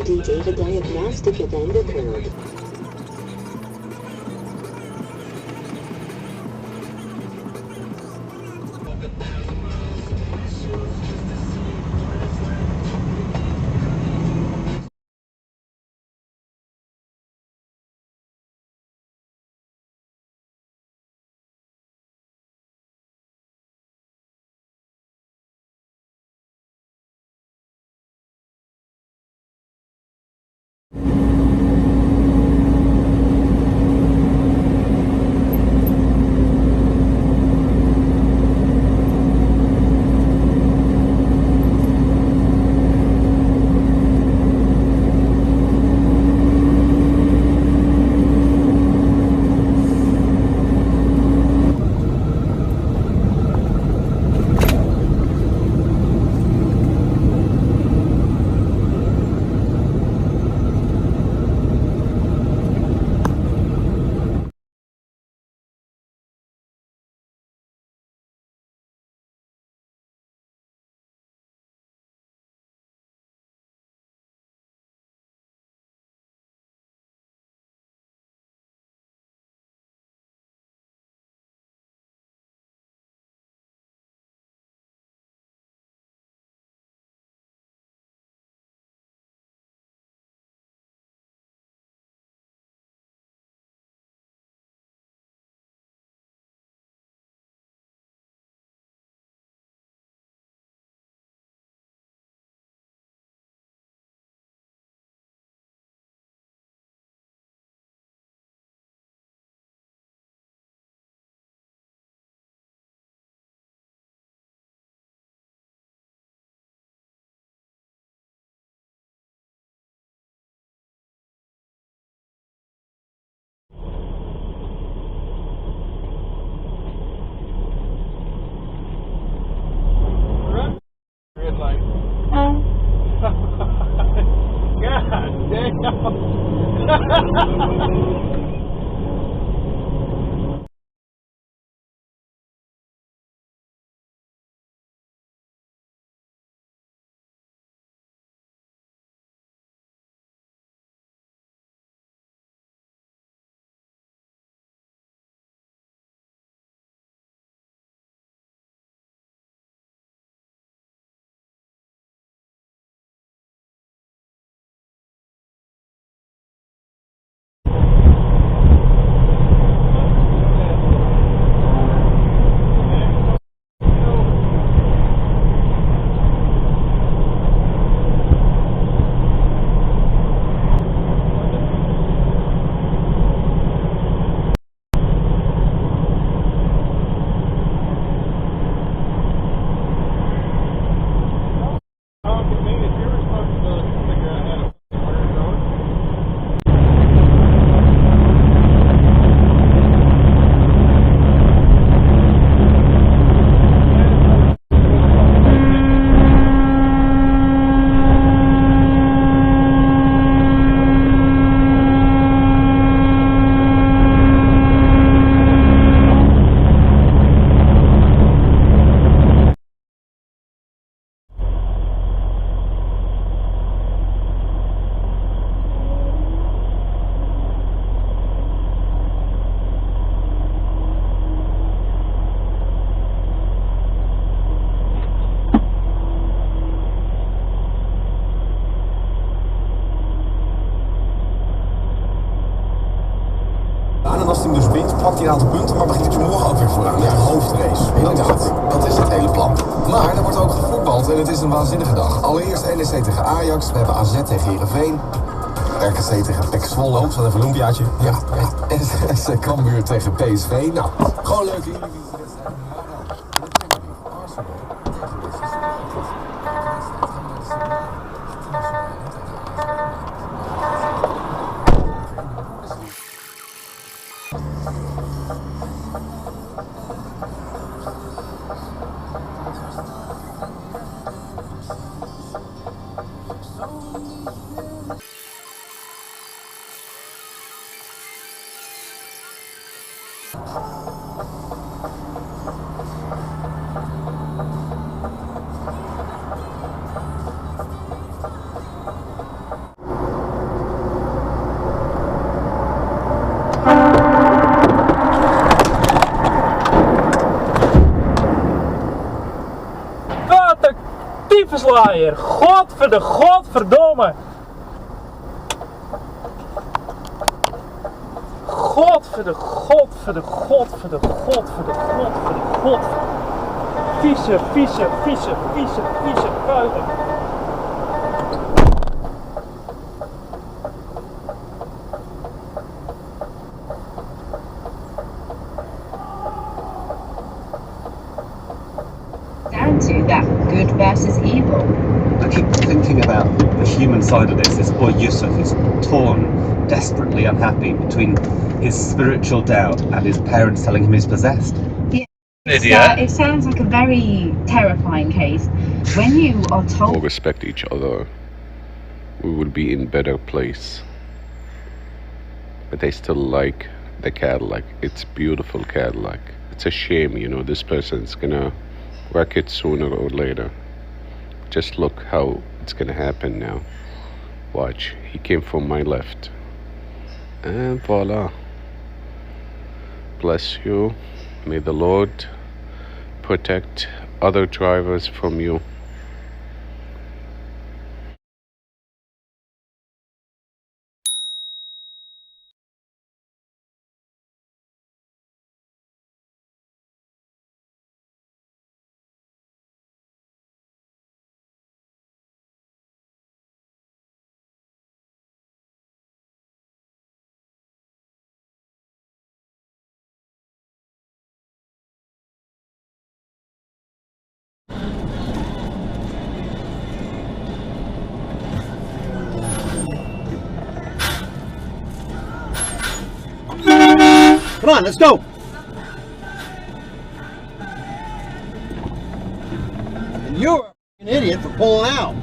indeed a diagnostic event occurred. En als hij dus wint, pakt hij een aantal punten, maar begint hij morgen ook weer vooraan met de hoofdrace. Inderdaad, dat is het hele plan. Maar er wordt ook gevoetbald en het is een waanzinnige dag. Allereerst NEC tegen Ajax, we hebben AZ tegen Heerenveen. RKC tegen PEC Zwolle, dat is even een Olympiaatje. Ja. En SC Cambuur tegen PSV. Nou, gewoon leuk. tyfuslaaier. Godverdomme. Godverdomme. Vieze puilen. Down to that good versus evil. I keep thinking about the human side of this. This boy Yusuf is torn, desperately unhappy between his spiritual doubt and his parents telling him he's possessed. Yeah, it sounds like a very terrifying case. When you are told... We'll respect each other, we will be in better place. But they still like the Cadillac. It's beautiful Cadillac. It's a shame, you know, this person's gonna wreck it sooner or later. Just look how it's gonna happen now. Watch, he came from my left. And voila. Bless you. May the Lord protect other drivers from you. Come on, let's go. And you're an idiot for pulling out.